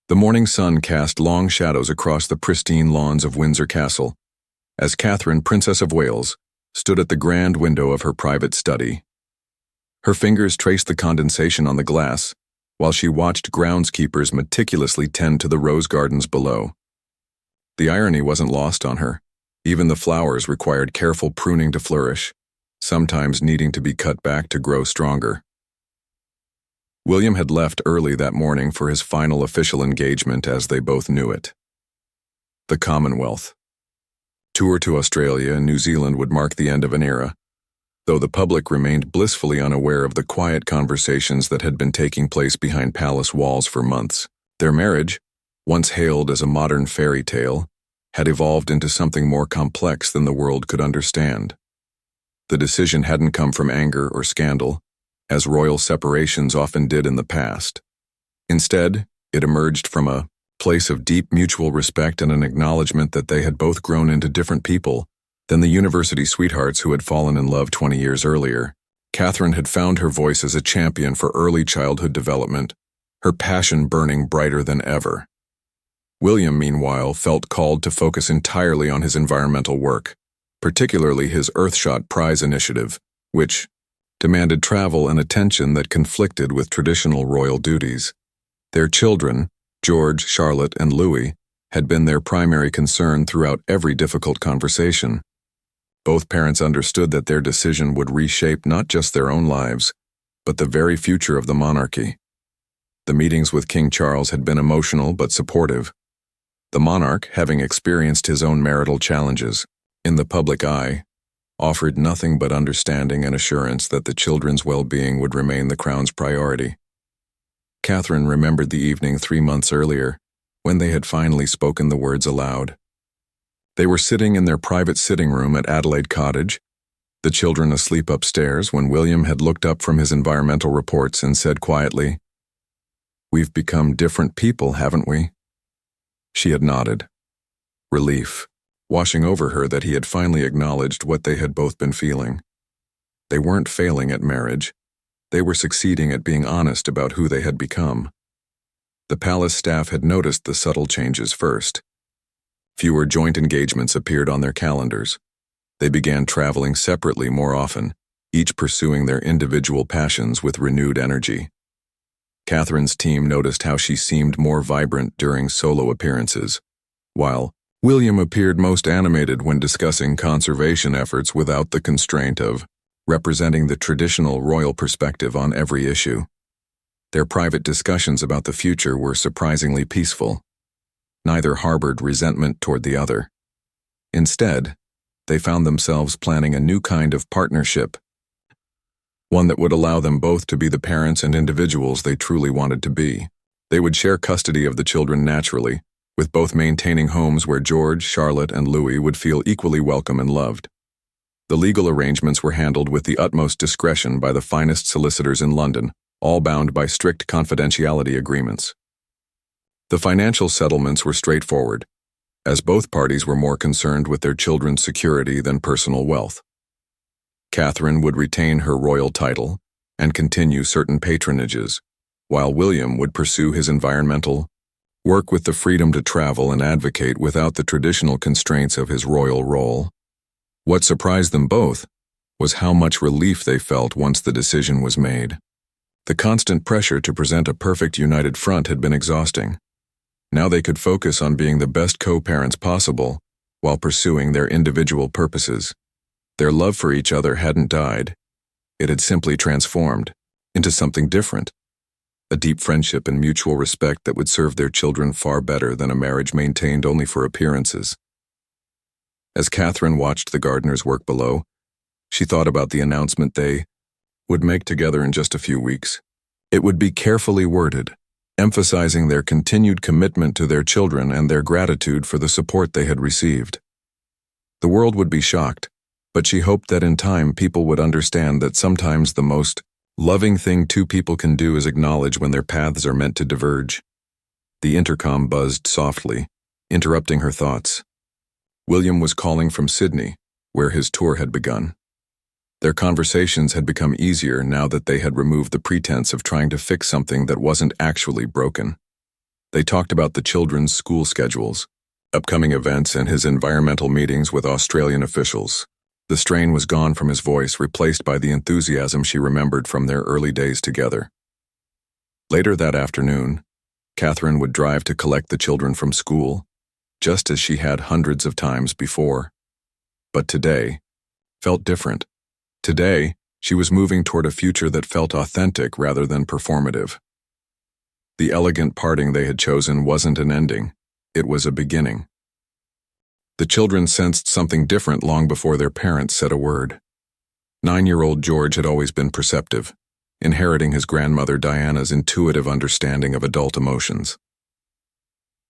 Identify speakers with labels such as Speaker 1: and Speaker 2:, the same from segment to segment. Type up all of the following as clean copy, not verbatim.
Speaker 1: The morning sun cast long shadows across the pristine lawns of Windsor Castle, as Catherine, Princess of Wales, stood at the grand window of her private study. Her fingers traced the condensation on the glass, while she watched groundskeepers meticulously tend to the rose gardens below. The irony wasn't lost on her. Even the flowers required careful pruning to flourish, sometimes needing to be cut back to grow stronger. William had left early that morning for his final official engagement as they both knew it. The Commonwealth. Tour to Australia and New Zealand would mark the end of an era, though the public remained blissfully unaware of the quiet conversations that had been taking place behind palace walls for months. Their marriage, once hailed as a modern fairy tale, had evolved into something more complex than the world could understand. The decision hadn't come from anger or scandal, as royal separations often did in the past. Instead, it emerged from a place of deep mutual respect and an acknowledgement that they had both grown into different people than the university sweethearts who had fallen in love 20 years earlier. Catherine had found her voice as a champion for early childhood development, her passion burning brighter than ever. William, meanwhile, felt called to focus entirely on his environmental work, particularly his Earthshot Prize initiative, which demanded travel and attention that conflicted with traditional royal duties. Their children, George, Charlotte, and Louis, had been their primary concern throughout every difficult conversation. Both parents understood that their decision would reshape not just their own lives, but the very future of the monarchy. The meetings with King Charles had been emotional but supportive. The monarch, having experienced his own marital challenges, in the public eye, offered nothing but understanding and assurance that the children's well-being would remain the crown's priority. Catherine remembered the evening 3 months earlier, when they had finally spoken the words aloud. They were sitting in their private sitting room at Adelaide Cottage, the children asleep upstairs, when William had looked up from his environmental reports and said quietly, "We've become different people, haven't we?" She had nodded. Relief washing over her that he had finally acknowledged what they had both been feeling. They weren't failing at marriage. They were succeeding at being honest about who they had become. The palace staff had noticed the subtle changes first. Fewer joint engagements appeared on their calendars. They began traveling separately more often, each pursuing their individual passions with renewed energy. Catherine's team noticed how she seemed more vibrant during solo appearances, while William appeared most animated when discussing conservation efforts without the constraint of representing the traditional royal perspective on every issue. Their private discussions about the future were surprisingly peaceful. Neither harbored resentment toward the other. Instead, they found themselves planning a new kind of partnership, one that would allow them both to be the parents and individuals they truly wanted to be. They would share custody of the children naturally, with both maintaining homes where George, Charlotte, and Louis would feel equally welcome and loved. The legal arrangements were handled with the utmost discretion by the finest solicitors in London, all bound by strict confidentiality agreements. The financial settlements were straightforward, as both parties were more concerned with their children's security than personal wealth. Catherine would retain her royal title and continue certain patronages, while William would pursue his environmental work with the freedom to travel and advocate without the traditional constraints of his royal role. What surprised them both was how much relief they felt once the decision was made. The constant pressure to present a perfect united front had been exhausting. Now they could focus on being the best co-parents possible while pursuing their individual purposes. Their love for each other hadn't died. It had simply transformed into something different. A deep friendship and mutual respect that would serve their children far better than a marriage maintained only for appearances. As Catherine watched the gardeners work below, she thought about the announcement they would make together in just a few weeks. It would be carefully worded, emphasizing their continued commitment to their children and their gratitude for the support they had received. The world would be shocked, but she hoped that in time people would understand that sometimes the most loving thing two people can do is acknowledge when their paths are meant to diverge. The intercom buzzed softly, interrupting her thoughts. William was calling from Sydney, where his tour had begun. Their conversations had become easier now that they had removed the pretense of trying to fix something that wasn't actually broken. They talked about the children's school schedules, upcoming events, and his environmental meetings with Australian officials. The strain was gone from his voice, replaced by the enthusiasm she remembered from their early days together. Later that afternoon, Catherine would drive to collect the children from school, just as she had hundreds of times before. But today felt different. Today, she was moving toward a future that felt authentic rather than performative. The elegant parting they had chosen wasn't an ending, it was a beginning. The children sensed something different long before their parents said a word. 9-year-old George had always been perceptive, inheriting his grandmother Diana's intuitive understanding of adult emotions.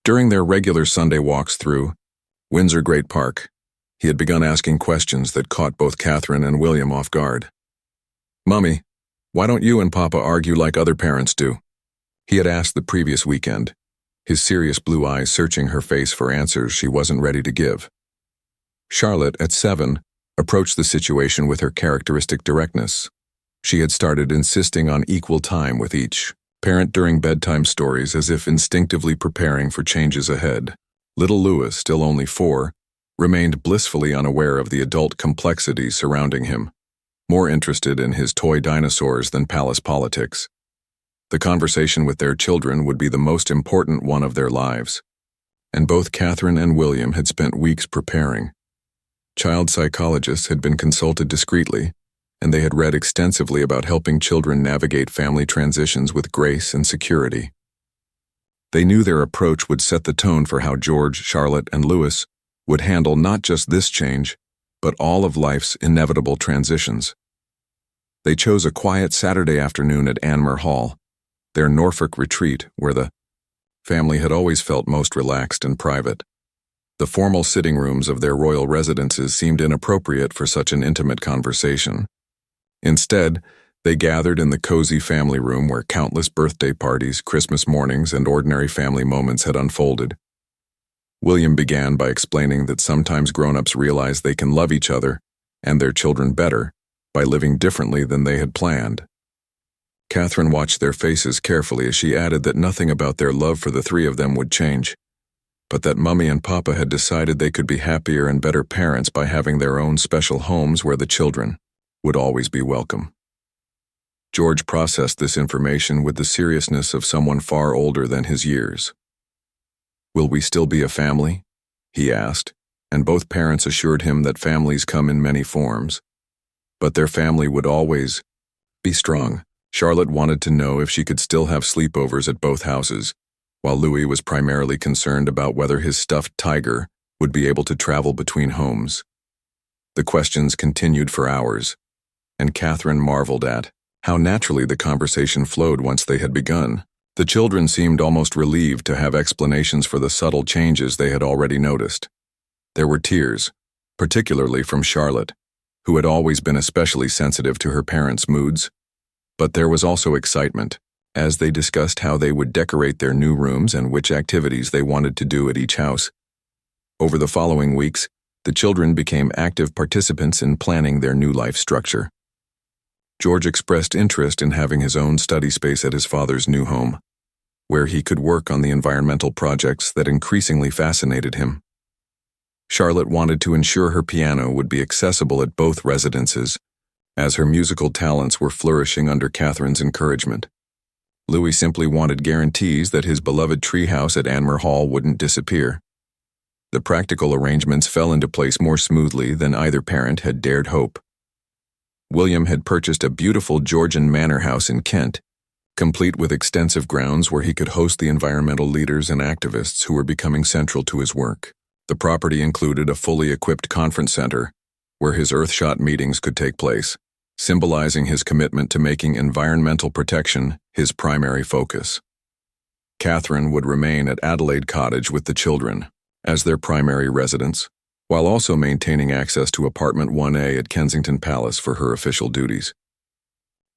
Speaker 1: During their regular Sunday walks through Windsor Great Park, he had begun asking questions that caught both Catherine and William off guard. "Mummy, why don't you and Papa argue like other parents do?" he had asked the previous weekend, his serious blue eyes searching her face for answers she wasn't ready to give. Charlotte, at 7, approached the situation with her characteristic directness. She had started insisting on equal time with each parent during bedtime stories, as if instinctively preparing for changes ahead. Little Louis, still only 4, remained blissfully unaware of the adult complexities surrounding him, more interested in his toy dinosaurs than palace politics. The conversation with their children would be the most important one of their lives, and both Catherine and William had spent weeks preparing. Child psychologists had been consulted discreetly, and they had read extensively about helping children navigate family transitions with grace and security. They knew their approach would set the tone for how George, Charlotte, and Louis would handle not just this change, but all of life's inevitable transitions. They chose a quiet Saturday afternoon at Anmer Hall, their Norfolk retreat, where the family had always felt most relaxed and private. The formal sitting rooms of their royal residences seemed inappropriate for such an intimate conversation. Instead, they gathered in the cozy family room where countless birthday parties, Christmas mornings, and ordinary family moments had unfolded. William began by explaining that sometimes grown-ups realize they can love each other and their children better by living differently than they had planned. Catherine watched their faces carefully as she added that nothing about their love for the three of them would change, but that Mummy and Papa had decided they could be happier and better parents by having their own special homes where the children would always be welcome. George processed this information with the seriousness of someone far older than his years. "Will we still be a family?" he asked, and both parents assured him that families come in many forms, but their family would always be strong. Charlotte wanted to know if she could still have sleepovers at both houses, while Louis was primarily concerned about whether his stuffed tiger would be able to travel between homes. The questions continued for hours, and Catherine marveled at how naturally the conversation flowed once they had begun. The children seemed almost relieved to have explanations for the subtle changes they had already noticed. There were tears, particularly from Charlotte, who had always been especially sensitive to her parents' moods. But there was also excitement, as they discussed how they would decorate their new rooms and which activities they wanted to do at each house. Over the following weeks, the children became active participants in planning their new life structure. George expressed interest in having his own study space at his father's new home, where he could work on the environmental projects that increasingly fascinated him. Charlotte wanted to ensure her piano would be accessible at both residences, as her musical talents were flourishing under Catherine's encouragement. Louis simply wanted guarantees that his beloved treehouse at Anmer Hall wouldn't disappear. The practical arrangements fell into place more smoothly than either parent had dared hope. William had purchased a beautiful Georgian manor house in Kent, complete with extensive grounds where he could host the environmental leaders and activists who were becoming central to his work. The property included a fully equipped conference center, where his Earthshot meetings could take place, symbolizing his commitment to making environmental protection his primary focus. Catherine would remain at Adelaide Cottage with the children as their primary residence, while also maintaining access to apartment 1A at Kensington Palace for her official duties.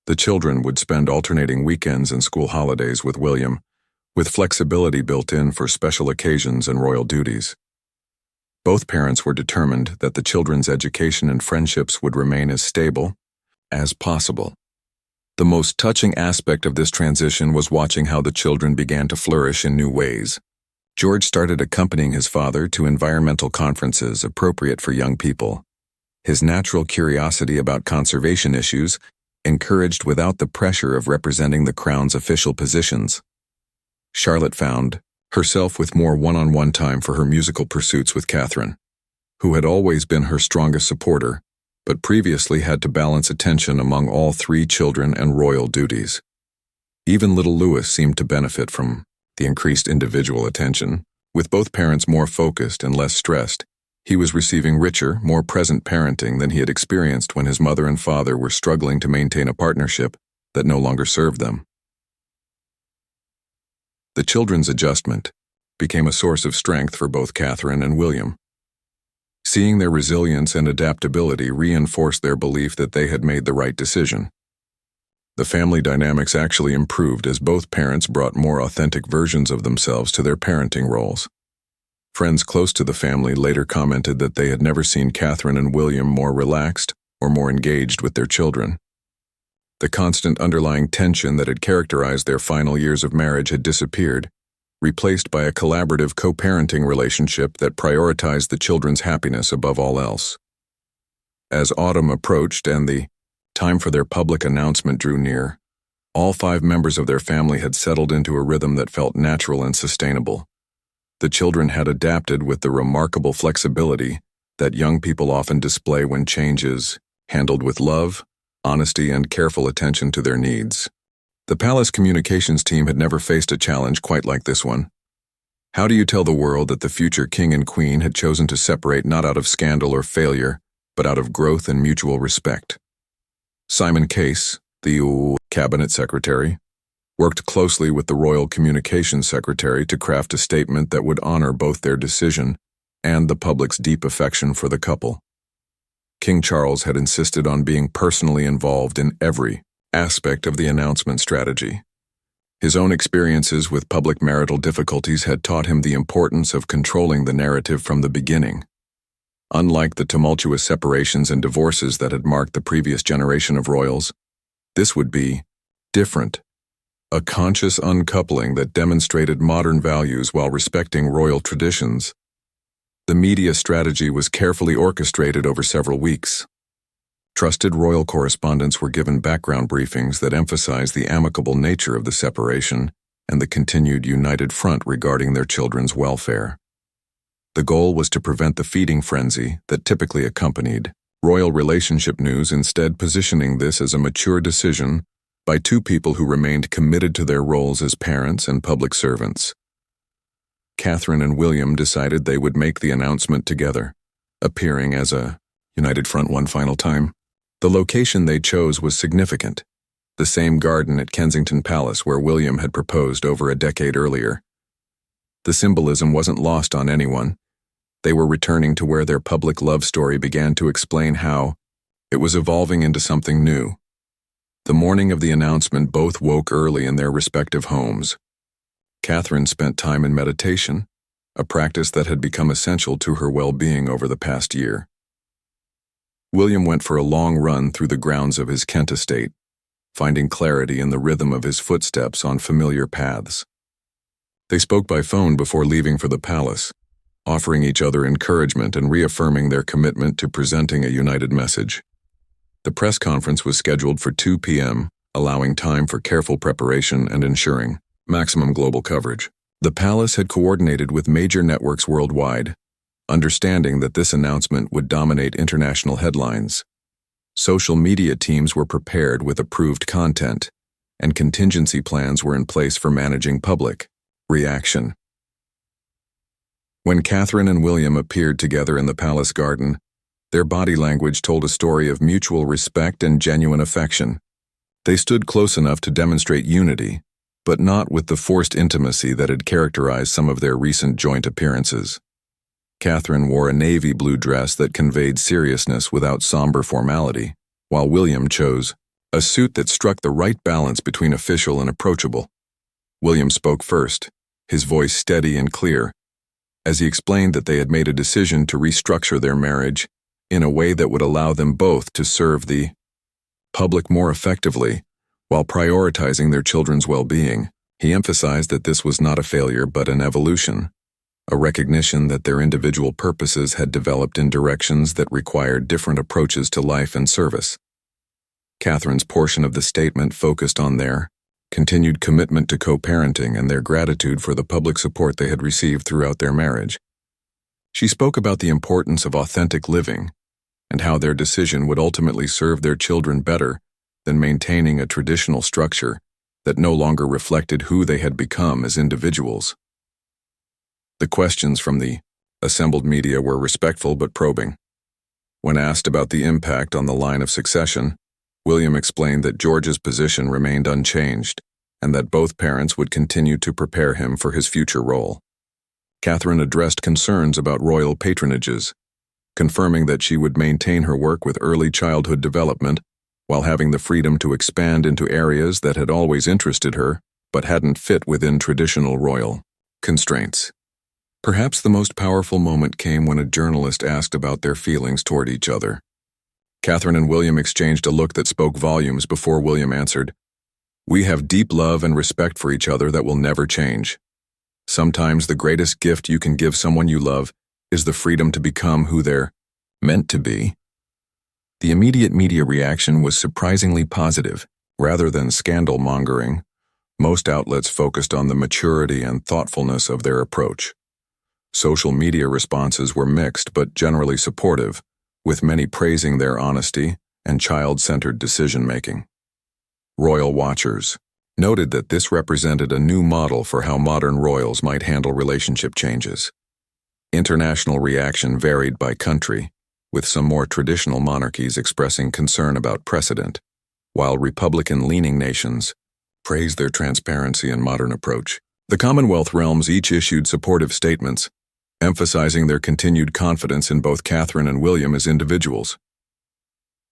Speaker 1: The children would spend alternating weekends and school holidays with William, with flexibility built in for special occasions and royal duties. Both parents were determined that the children's education and friendships would remain as stable as possible. The most touching aspect of this transition was watching how the children began to flourish in new ways. George started accompanying his father to environmental conferences appropriate for young people. His natural curiosity about conservation issues encouraged without the pressure of representing the Crown's official positions. Charlotte found herself with more one-on-one time for her musical pursuits with Catherine, who had always been her strongest supporter, but previously had to balance attention among all three children and royal duties. Even little Louis seemed to benefit from the increased individual attention. With both parents more focused and less stressed, he was receiving richer, more present parenting than he had experienced when his mother and father were struggling to maintain a partnership that no longer served them. The children's adjustment became a source of strength for both Catherine and William. Seeing their resilience and adaptability reinforced their belief that they had made the right decision. The family dynamics actually improved as both parents brought more authentic versions of themselves to their parenting roles. Friends close to the family later commented that they had never seen Catherine and William more relaxed or more engaged with their children. The constant underlying tension that had characterized their final years of marriage had disappeared, replaced by a collaborative co-parenting relationship that prioritized the children's happiness above all else. As autumn approached and the time for their public announcement drew near, all 5 members of their family had settled into a rhythm that felt natural and sustainable. The children had adapted with the remarkable flexibility that young people often display when change is handled with love, honesty, and careful attention to their needs. The palace communications team had never faced a challenge quite like this one. How do you tell the world that the future king and queen had chosen to separate not out of scandal or failure, but out of growth and mutual respect? Simon Case, the cabinet secretary, worked closely with the royal communications secretary to craft a statement that would honor both their decision and the public's deep affection for the couple. King Charles had insisted on being personally involved in every aspect of the announcement strategy. His own experiences with public marital difficulties had taught him the importance of controlling the narrative from the beginning. Unlike the tumultuous separations and divorces that had marked the previous generation of royals, this would be different. A conscious uncoupling that demonstrated modern values while respecting royal traditions. The media strategy was carefully orchestrated over several weeks. Trusted royal correspondents were given background briefings that emphasized the amicable nature of the separation and the continued united front regarding their children's welfare. The goal was to prevent the feeding frenzy that typically accompanied royal relationship news, instead positioning this as a mature decision by 2 people who remained committed to their roles as parents and public servants. Catherine and William decided they would make the announcement together, appearing as a united front one final time. The location they chose was significant, the same garden at Kensington Palace where William had proposed over a decade earlier. The symbolism wasn't lost on anyone. They were returning to where their public love story began to explain how it was evolving into something new. The morning of the announcement, both woke early in their respective homes. Catherine spent time in meditation, a practice that had become essential to her well-being over the past year. William went for a long run through the grounds of his Kent estate, finding clarity in the rhythm of his footsteps on familiar paths. They spoke by phone before leaving for the palace, offering each other encouragement and reaffirming their commitment to presenting a united message. The press conference was scheduled for 2 p.m., allowing time for careful preparation and ensuring maximum global coverage. The palace had coordinated with major networks worldwide, understanding that this announcement would dominate international headlines. Social media teams were prepared with approved content, and contingency plans were in place for managing public reaction. When Catherine and William appeared together in the palace garden, their body language told a story of mutual respect and genuine affection. They stood close enough to demonstrate unity, but not with the forced intimacy that had characterized some of their recent joint appearances. Catherine wore a navy blue dress that conveyed seriousness without somber formality, while William chose a suit that struck the right balance between official and approachable. William spoke first, his voice steady and clear, as he explained that they had made a decision to restructure their marriage in a way that would allow them both to serve the public more effectively While prioritizing their children's well-being, he emphasized that this was not a failure but an evolution, a recognition that their individual purposes had developed in directions that required different approaches to life and service. Catherine's portion of the statement focused on their continued commitment to co-parenting and their gratitude for the public support they had received throughout their marriage. She spoke about the importance of authentic living and how their decision would ultimately serve their children better than maintaining a traditional structure that no longer reflected who they had become as individuals. The questions from the assembled media were respectful but probing. When asked about the impact on the line of succession, William explained that George's position remained unchanged and that both parents would continue to prepare him for his future role. Catherine addressed concerns about royal patronages, confirming that she would maintain her work with early childhood development while having the freedom to expand into areas that had always interested her but hadn't fit within traditional royal constraints. Perhaps the most powerful moment came when a journalist asked about their feelings toward each other. Catherine and William exchanged a look that spoke volumes before William answered, "We have deep love and respect for each other that will never change. Sometimes the greatest gift you can give someone you love is the freedom to become who they're meant to be." The immediate media reaction was surprisingly positive, rather than scandal-mongering. Most outlets focused on the maturity and thoughtfulness of their approach. Social media responses were mixed but generally supportive, with many praising their honesty and child-centered decision-making. Royal watchers noted that this represented a new model for how modern royals might handle relationship changes. International reaction varied by country, with some more traditional monarchies expressing concern about precedent, while Republican-leaning nations praised their transparency and modern approach. The Commonwealth realms each issued supportive statements, emphasizing their continued confidence in both Catherine and William as individuals.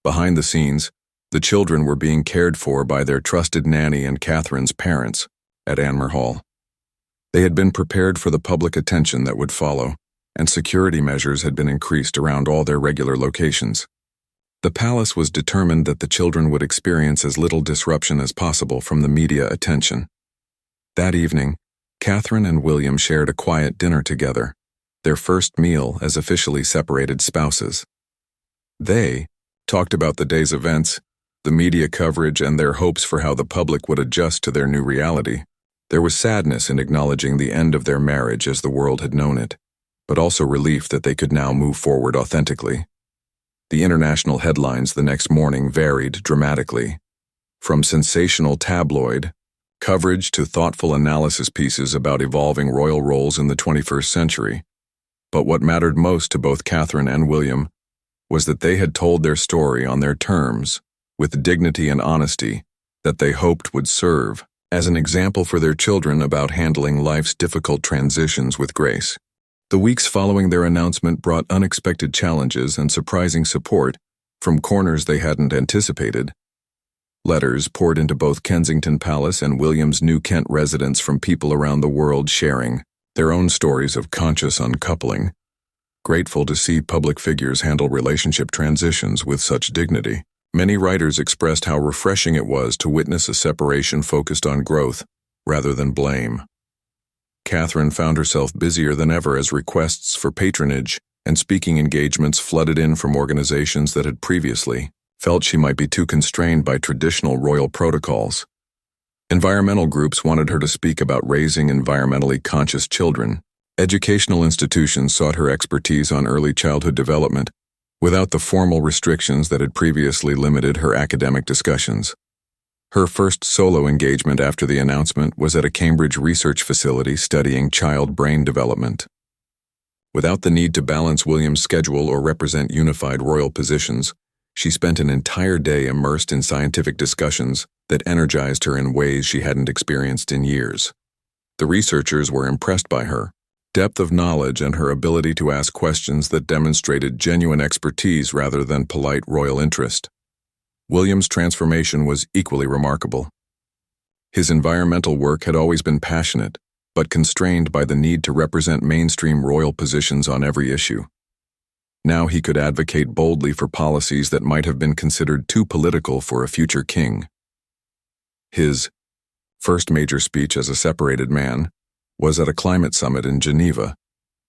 Speaker 1: Behind the scenes, the children were being cared for by their trusted nanny and Catherine's parents at Anmer Hall. They had been prepared for the public attention that would follow, and security measures had been increased around all their regular locations. The palace was determined that the children would experience as little disruption as possible from the media attention. That evening, Catherine and William shared a quiet dinner together, their first meal as officially separated spouses. They talked about the day's events, the media coverage, and their hopes for how the public would adjust to their new reality. There was sadness in acknowledging the end of their marriage as the world had known it, but also relief that they could now move forward authentically. The international headlines the next morning varied dramatically, from sensational tabloid coverage to thoughtful analysis pieces about evolving royal roles in the 21st century. But what mattered most to both Catherine and William was that they had told their story on their terms, with dignity and honesty, that they hoped would serve as an example for their children about handling life's difficult transitions with grace. The weeks following their announcement brought unexpected challenges and surprising support from corners they hadn't anticipated. Letters poured into both Kensington Palace and William's New Kent residence from people around the world sharing their own stories of conscious uncoupling, grateful to see public figures handle relationship transitions with such dignity. Many writers expressed how refreshing it was to witness a separation focused on growth rather than blame. Catherine found herself busier than ever as requests for patronage and speaking engagements flooded in from organizations that had previously felt she might be too constrained by traditional royal protocols. Environmental groups wanted her to speak about raising environmentally conscious children. Educational institutions sought her expertise on early childhood development, without the formal restrictions that had previously limited her academic discussions. Her first solo engagement after the announcement was at a Cambridge research facility studying child brain development. Without the need to balance William's schedule or represent unified royal positions, she spent an entire day immersed in scientific discussions that energized her in ways she hadn't experienced in years. The researchers were impressed by her depth of knowledge and her ability to ask questions that demonstrated genuine expertise rather than polite royal interest. William's transformation was equally remarkable. His environmental work had always been passionate, but constrained by the need to represent mainstream royal positions on every issue. Now he could advocate boldly for policies that might have been considered too political for a future king. His first major speech as a separated man was at a climate summit in Geneva,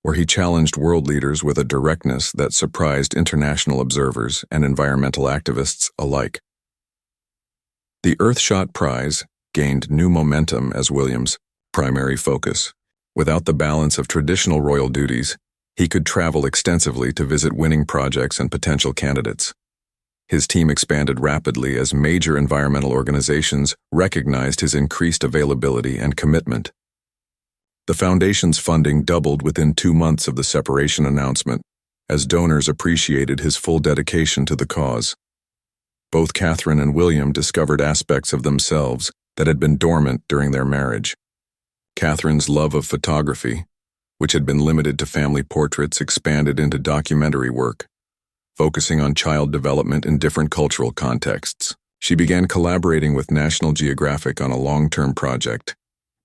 Speaker 1: where he challenged world leaders with a directness that surprised international observers and environmental activists alike. The Earthshot Prize gained new momentum as Williams' primary focus. Without the balance of traditional royal duties, he could travel extensively to visit winning projects and potential candidates. His team expanded rapidly as major environmental organizations recognized his increased availability and commitment. The foundation's funding doubled within 2 months of the separation announcement, as donors appreciated his full dedication to the cause. Both Catherine and William discovered aspects of themselves that had been dormant during their marriage. Catherine's love of photography, which had been limited to family portraits, expanded into documentary work, focusing on child development in different cultural contexts. She began collaborating with National Geographic on a long-term project,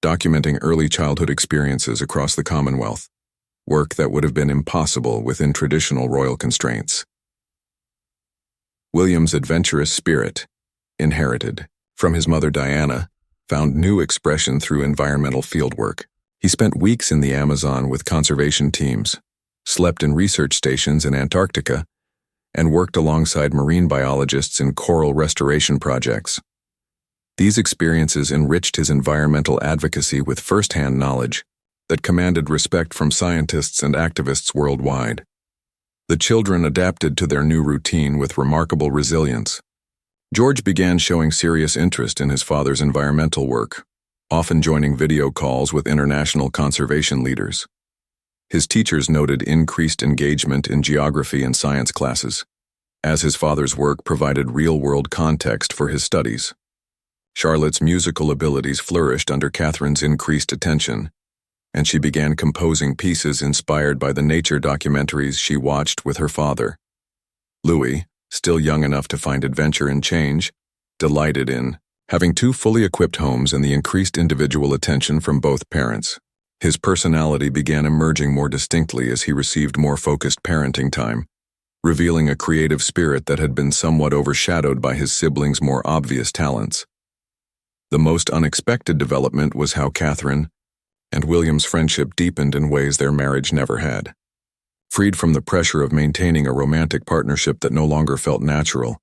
Speaker 1: documenting early childhood experiences across the Commonwealth, work that would have been impossible within traditional royal constraints. William's adventurous spirit, inherited from his mother Diana, found new expression through environmental fieldwork. He spent weeks in the Amazon with conservation teams, slept in research stations in Antarctica, and worked alongside marine biologists in coral restoration projects. These experiences enriched his environmental advocacy with first-hand knowledge that commanded respect from scientists and activists worldwide. The children adapted to their new routine with remarkable resilience. George began showing serious interest in his father's environmental work, often joining video calls with international conservation leaders. His teachers noted increased engagement in geography and science classes, as his father's work provided real-world context for his studies. Charlotte's musical abilities flourished under Catherine's increased attention, and she began composing pieces inspired by the nature documentaries she watched with her father. Louis, still young enough to find adventure and change, delighted in having 2 fully equipped homes and the increased individual attention from both parents. His personality began emerging more distinctly as he received more focused parenting time, revealing a creative spirit that had been somewhat overshadowed by his siblings' more obvious talents. The most unexpected development was how Catherine and William's friendship deepened in ways their marriage never had. Freed from the pressure of maintaining a romantic partnership that no longer felt natural,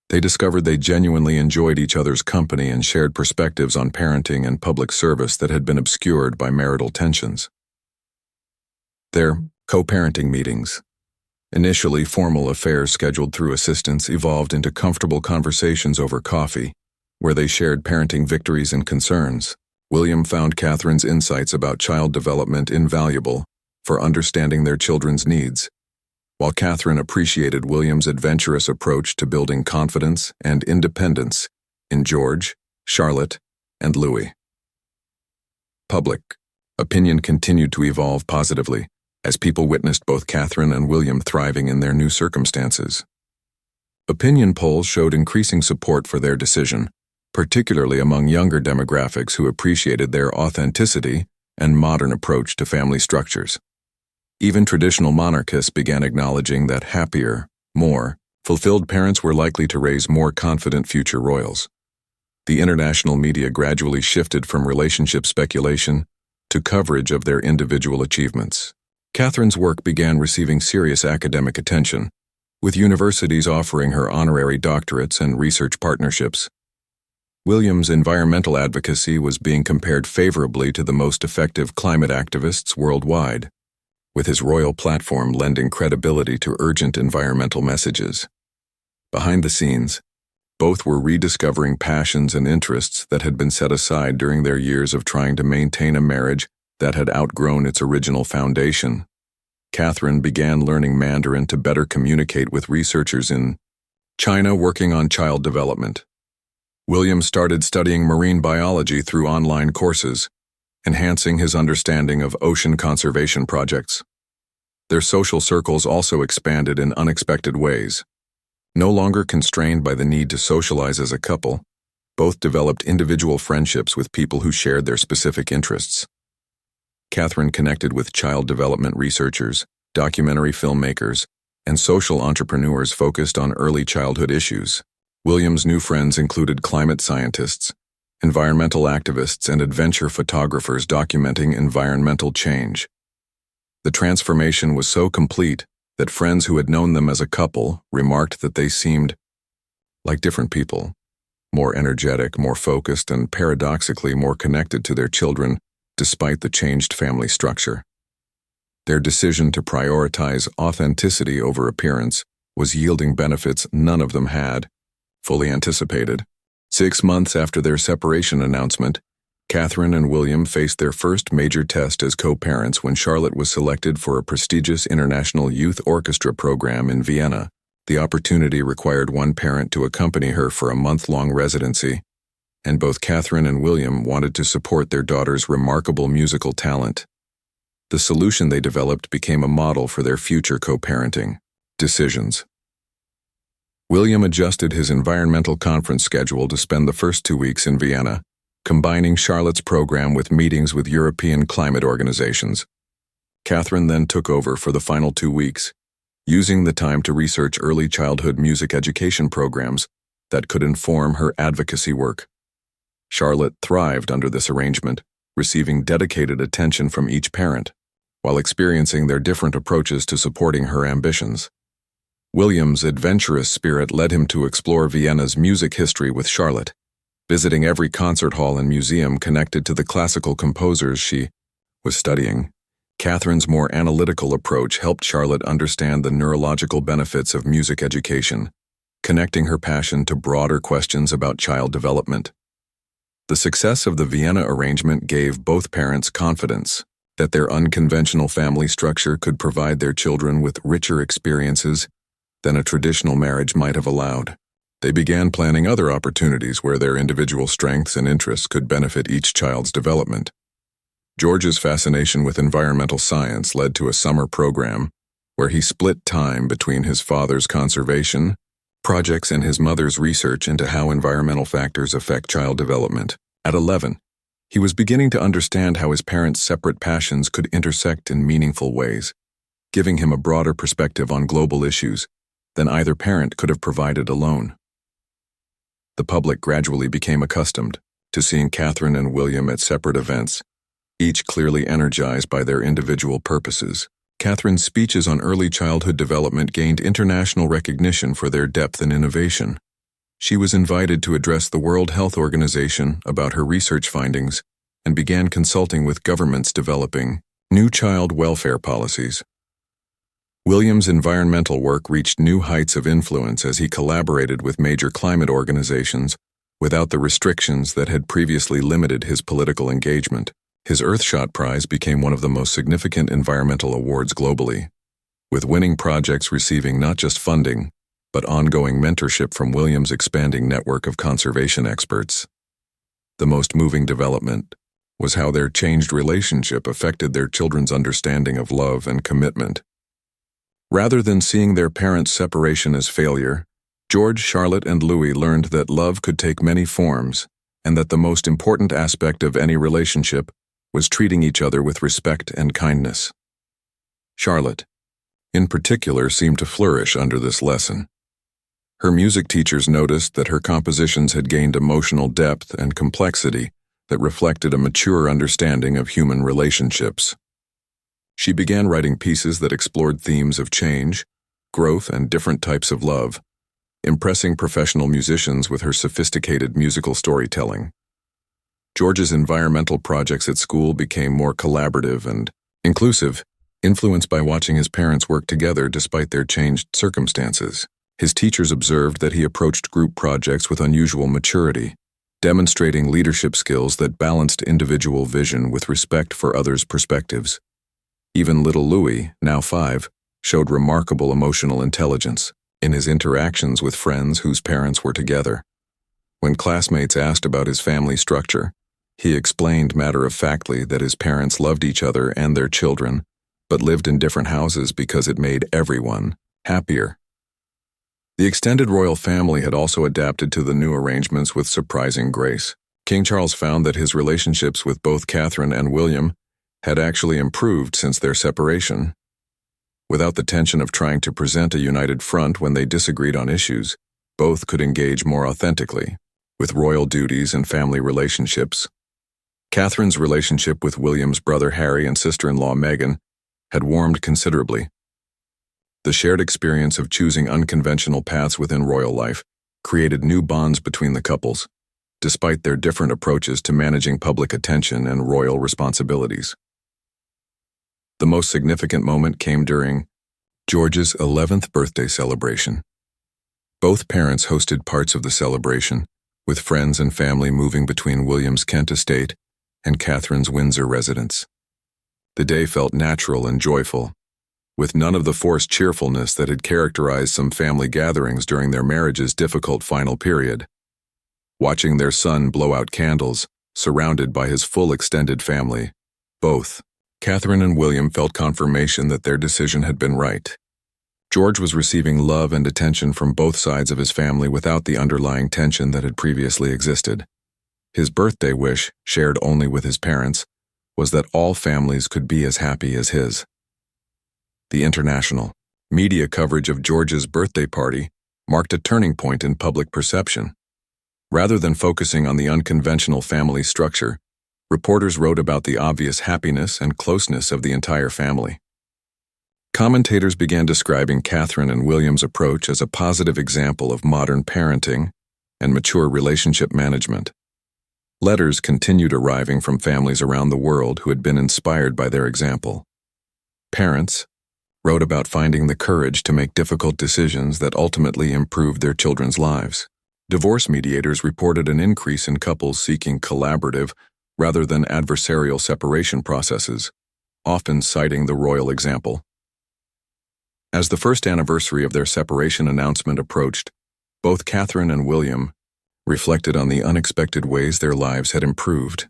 Speaker 1: they discovered they genuinely enjoyed each other's company and shared perspectives on parenting and public service that had been obscured by marital tensions. Their co-parenting meetings, initially formal affairs scheduled through assistants, evolved into comfortable conversations over coffee, where they shared parenting victories and concerns. William found Catherine's insights about child development invaluable for understanding their children's needs, while Catherine appreciated William's adventurous approach to building confidence and independence in George, Charlotte, and Louis. Public opinion continued to evolve positively as people witnessed both Catherine and William thriving in their new circumstances. Opinion polls showed increasing support for their decision, particularly among younger demographics who appreciated their authenticity and modern approach to family structures. Even traditional monarchists began acknowledging that happier, more fulfilled parents were likely to raise more confident future royals. The international media gradually shifted from relationship speculation to coverage of their individual achievements. Catherine's work began receiving serious academic attention, with universities offering her honorary doctorates and research partnerships. William's environmental advocacy was being compared favorably to the most effective climate activists worldwide, with his royal platform lending credibility to urgent environmental messages. Behind the scenes, both were rediscovering passions and interests that had been set aside during their years of trying to maintain a marriage that had outgrown its original foundation. Catherine began learning Mandarin to better communicate with researchers in China working on child development. William started studying marine biology through online courses, enhancing his understanding of ocean conservation projects. Their social circles also expanded in unexpected ways. No longer constrained by the need to socialize as a couple, both developed individual friendships with people who shared their specific interests. Catherine connected with child development researchers, documentary filmmakers, and social entrepreneurs focused on early childhood issues. William's new friends included climate scientists, environmental activists and adventure photographers documenting environmental change. The transformation was so complete that friends who had known them as a couple remarked that they seemed like different people, more energetic, more focused, and paradoxically more connected to their children despite the changed family structure. Their decision to prioritize authenticity over appearance was yielding benefits none of them had fully anticipated. 6 months after their separation announcement, Catherine and William faced their first major test as co-parents when Charlotte was selected for a prestigious international youth orchestra program in Vienna. The opportunity required one parent to accompany her for a month-long residency, and both Catherine and William wanted to support their daughter's remarkable musical talent. The solution they developed became a model for their future co-parenting decisions. William adjusted his environmental conference schedule to spend the first 2 weeks in Vienna, combining Charlotte's program with meetings with European climate organizations. Catherine then took over for the final 2 weeks, using the time to research early childhood music education programs that could inform her advocacy work. Charlotte thrived under this arrangement, receiving dedicated attention from each parent, while experiencing their different approaches to supporting her ambitions. William's adventurous spirit led him to explore Vienna's music history with Charlotte, visiting every concert hall and museum connected to the classical composers she was studying. Catherine's more analytical approach helped Charlotte understand the neurological benefits of music education, connecting her passion to broader questions about child development. The success of the Vienna arrangement gave both parents confidence that their unconventional family structure could provide their children with richer experiences than a traditional marriage might have allowed. They began planning other opportunities where their individual strengths and interests could benefit each child's development. George's fascination with environmental science led to a summer program where he split time between his father's conservation projects and his mother's research into how environmental factors affect child development. At 11, he was beginning to understand how his parents' separate passions could intersect in meaningful ways, giving him a broader perspective on global issues than either parent could have provided alone. The public gradually became accustomed to seeing Catherine and William at separate events, each clearly energized by their individual purposes. Catherine's speeches on early childhood development gained international recognition for their depth and innovation. She was invited to address the World Health Organization about her research findings and began consulting with governments developing new child welfare policies. William's environmental work reached new heights of influence as he collaborated with major climate organizations without the restrictions that had previously limited his political engagement. His Earthshot Prize became one of the most significant environmental awards globally, with winning projects receiving not just funding, but ongoing mentorship from William's expanding network of conservation experts. The most moving development was how their changed relationship affected their children's understanding of love and commitment. Rather than seeing their parents' separation as failure, George, Charlotte, and Louis learned that love could take many forms, and that the most important aspect of any relationship was treating each other with respect and kindness. Charlotte, in particular, seemed to flourish under this lesson. Her music teachers noticed that her compositions had gained emotional depth and complexity that reflected a mature understanding of human relationships. She began writing pieces that explored themes of change, growth, and different types of love, impressing professional musicians with her sophisticated musical storytelling. George's environmental projects at school became more collaborative and inclusive, influenced by watching his parents work together despite their changed circumstances. His teachers observed that he approached group projects with unusual maturity, demonstrating leadership skills that balanced individual vision with respect for others' perspectives. Even little Louis, now 5, showed remarkable emotional intelligence in his interactions with friends whose parents were together. When classmates asked about his family structure, he explained matter-of-factly that his parents loved each other and their children, but lived in different houses because it made everyone happier. The extended royal family had also adapted to the new arrangements with surprising grace. King Charles found that his relationships with both Catherine and William had actually improved since their separation. Without the tension of trying to present a united front when they disagreed on issues, both could engage more authentically. with royal duties and family relationships. Catherine's relationship with William's brother Harry and sister-in-law Meghan had warmed considerably. The shared experience of choosing unconventional paths within royal life created new bonds between the couples, despite their different approaches to managing public attention and royal responsibilities. The most significant moment came during George's 11th birthday celebration. Both parents hosted parts of the celebration, with friends and family moving between William's Kent estate and Catherine's Windsor residence. The day felt natural and joyful, with none of the forced cheerfulness that had characterized some family gatherings during their marriage's difficult final period. Watching their son blow out candles, surrounded by his full extended family, both Catherine and William felt confirmation that their decision had been right. George was receiving love and attention from both sides of his family without the underlying tension that had previously existed. His birthday wish, shared only with his parents, was that all families could be as happy as his. The international media coverage of George's birthday party marked a turning point in public perception. Rather than focusing on the unconventional family structure, reporters wrote about the obvious happiness and closeness of the entire family. Commentators began describing Catherine and William's approach as a positive example of modern parenting and mature relationship management. Letters continued arriving from families around the world who had been inspired by their example. Parents wrote about finding the courage to make difficult decisions that ultimately improved their children's lives. Divorce mediators reported an increase in couples seeking collaborative rather than adversarial separation processes, often citing the royal example. As the first anniversary of their separation announcement approached, both Catherine and William reflected on the unexpected ways their lives had improved.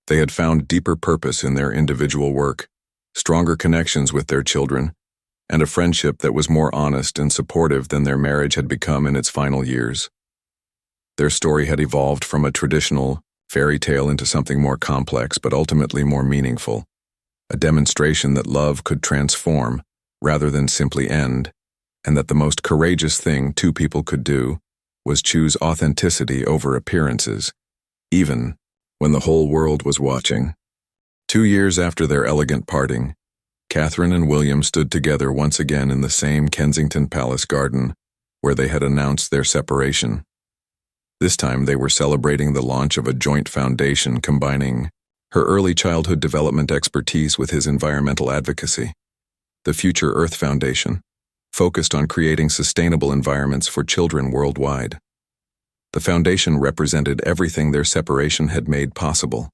Speaker 1: They had found deeper purpose in their individual work, stronger connections with their children, and a friendship that was more honest and supportive than their marriage had become in its final years. Their story had evolved from a traditional fairy tale into something more complex but ultimately more meaningful, a demonstration that love could transform rather than simply end, and that the most courageous thing two people could do was choose authenticity over appearances, even when the whole world was watching. 2 years after their elegant parting, Catherine and William stood together once again in the same Kensington Palace garden where they had announced their separation. This time they were celebrating the launch of a joint foundation combining her early childhood development expertise with his environmental advocacy. The Future Earth Foundation focused on creating sustainable environments for children worldwide. The foundation represented everything their separation had made possible.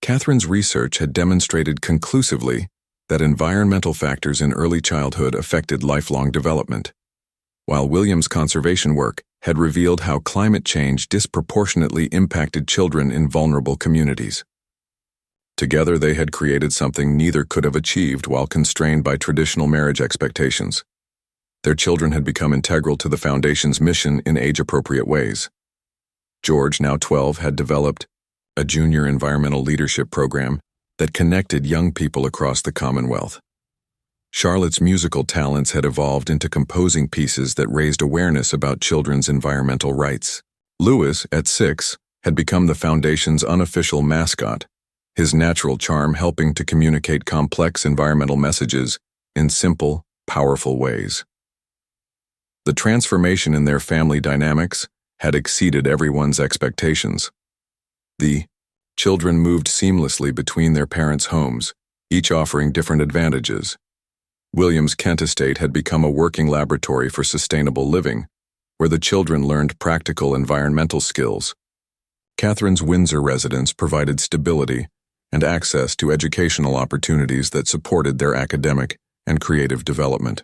Speaker 1: Catherine's research had demonstrated conclusively that environmental factors in early childhood affected lifelong development, while William's conservation work had revealed how climate change disproportionately impacted children in vulnerable communities. Together they had created something neither could have achieved while constrained by traditional marriage expectations. Their children had become integral to the Foundation's mission in age-appropriate ways. George, now 12, had developed a junior environmental leadership program that connected young people across the Commonwealth. Charlotte's musical talents had evolved into composing pieces that raised awareness about children's environmental rights. Louis, at 6, had become the Foundation's unofficial mascot, his natural charm helping to communicate complex environmental messages in simple, powerful ways. The transformation in their family dynamics had exceeded everyone's expectations. The children moved seamlessly between their parents' homes, each offering different advantages. William's Kent estate had become a working laboratory for sustainable living, where the children learned practical environmental skills. Catherine's Windsor residence provided stability and access to educational opportunities that supported their academic and creative development.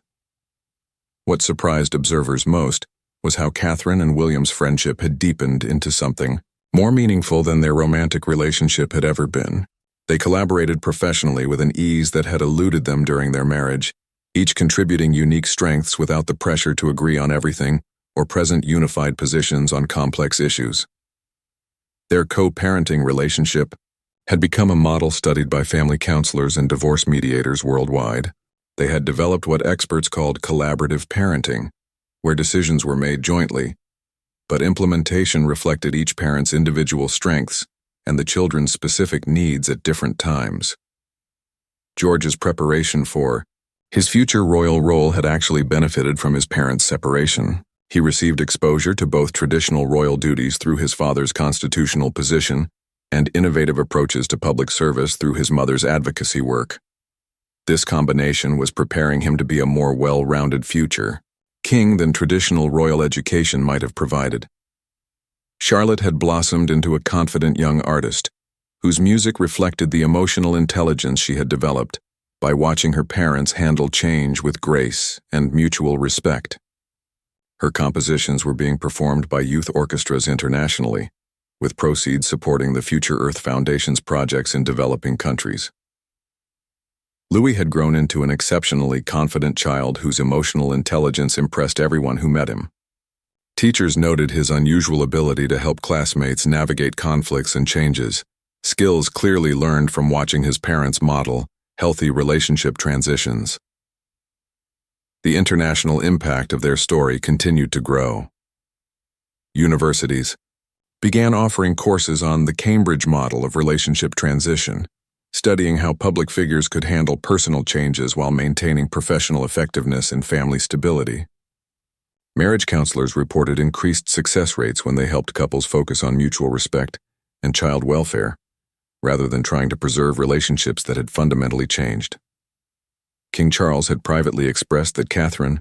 Speaker 1: What surprised observers most was how Catherine and William's friendship had deepened into something more meaningful than their romantic relationship had ever been. They collaborated professionally with an ease that had eluded them during their marriage, each contributing unique strengths without the pressure to agree on everything or present unified positions on complex issues. Their co-parenting relationship had become a model studied by family counselors and divorce mediators worldwide. They had developed what experts called collaborative parenting, where decisions were made jointly, but implementation reflected each parent's individual strengths and the children's specific needs at different times. George's preparation for his future royal role had actually benefited from his parents' separation. He received exposure to both traditional royal duties through his father's constitutional position and innovative approaches to public service through his mother's advocacy work. This combination was preparing him to be a more well-rounded future king than traditional royal education might have provided. Charlotte had blossomed into a confident young artist, whose music reflected the emotional intelligence she had developed by watching her parents handle change with grace and mutual respect. Her compositions were being performed by youth orchestras internationally, with proceeds supporting the Future Earth Foundation's projects in developing countries. Louis had grown into an exceptionally confident child whose emotional intelligence impressed everyone who met him. Teachers noted his unusual ability to help classmates navigate conflicts and changes, skills clearly learned from watching his parents model healthy relationship transitions. The international impact of their story continued to grow. Universities began offering courses on the Cambridge model of relationship transition, studying how public figures could handle personal changes while maintaining professional effectiveness and family stability. Marriage counselors reported increased success rates when they helped couples focus on mutual respect and child welfare, rather than trying to preserve relationships that had fundamentally changed. King Charles had privately expressed that Catherine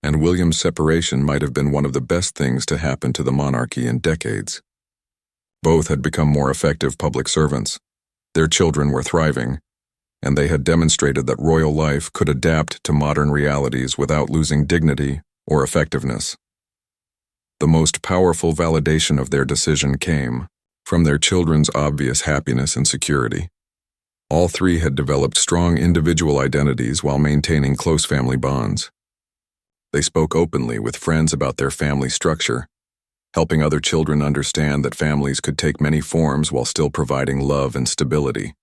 Speaker 1: and William's separation might have been one of the best things to happen to the monarchy in decades. Both had become more effective public servants. Their children were thriving, and they had demonstrated that royal life could adapt to modern realities without losing dignity or effectiveness. The most powerful validation of their decision came from their children's obvious happiness and security. All three had developed strong individual identities while maintaining close family bonds. They spoke openly with friends about their family structure, helping other children understand that families could take many forms while still providing love and stability.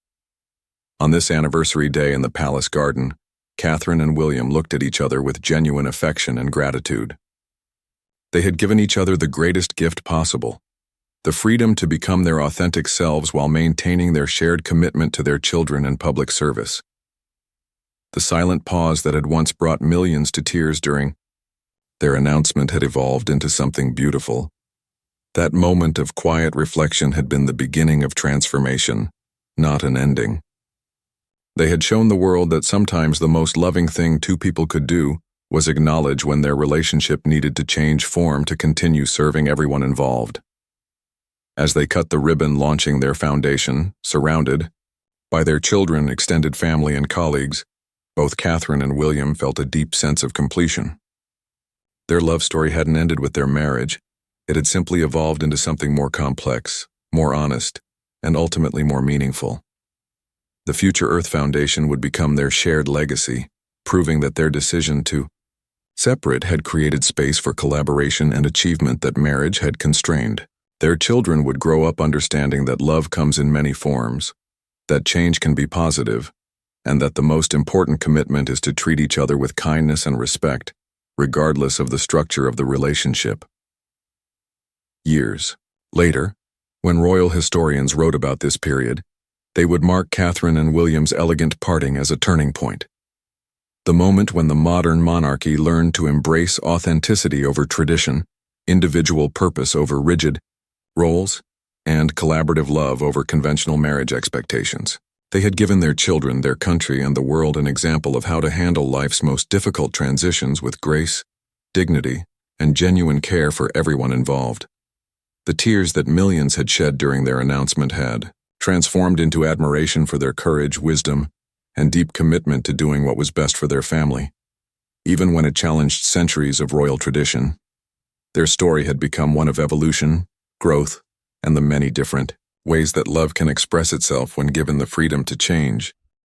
Speaker 1: On this anniversary day in the palace garden, Catherine and William looked at each other with genuine affection and gratitude. They had given each other the greatest gift possible, the freedom to become their authentic selves while maintaining their shared commitment to their children and public service. The silent pause that had once brought millions to tears during their announcement had evolved into something beautiful. That moment of quiet reflection had been the beginning of transformation, not an ending. They had shown the world that sometimes the most loving thing two people could do was acknowledge when their relationship needed to change form to continue serving everyone involved. As they cut the ribbon launching their foundation, surrounded by their children, extended family, and colleagues, both Catherine and William felt a deep sense of completion. Their love story hadn't ended with their marriage. It had simply evolved into something more complex, more honest, and ultimately more meaningful. The Future Earth Foundation would become their shared legacy, proving that their decision to separate had created space for collaboration and achievement that marriage had constrained. Their children would grow up understanding that love comes in many forms, that change can be positive, and that the most important commitment is to treat each other with kindness and respect, regardless of the structure of the relationship. Years later, when royal historians wrote about this period, they would mark Catherine and William's elegant parting as a turning point. The moment when the modern monarchy learned to embrace authenticity over tradition, individual purpose over rigid roles, and collaborative love over conventional marriage expectations. They had given their children, their country, and the world an example of how to handle life's most difficult transitions with grace, dignity, and genuine care for everyone involved. The tears that millions had shed during their announcement had transformed into admiration for their courage, wisdom, and deep commitment to doing what was best for their family. Even when it challenged centuries of royal tradition, their story had become one of evolution, growth, and the many different ways that love can express itself when given the freedom to change.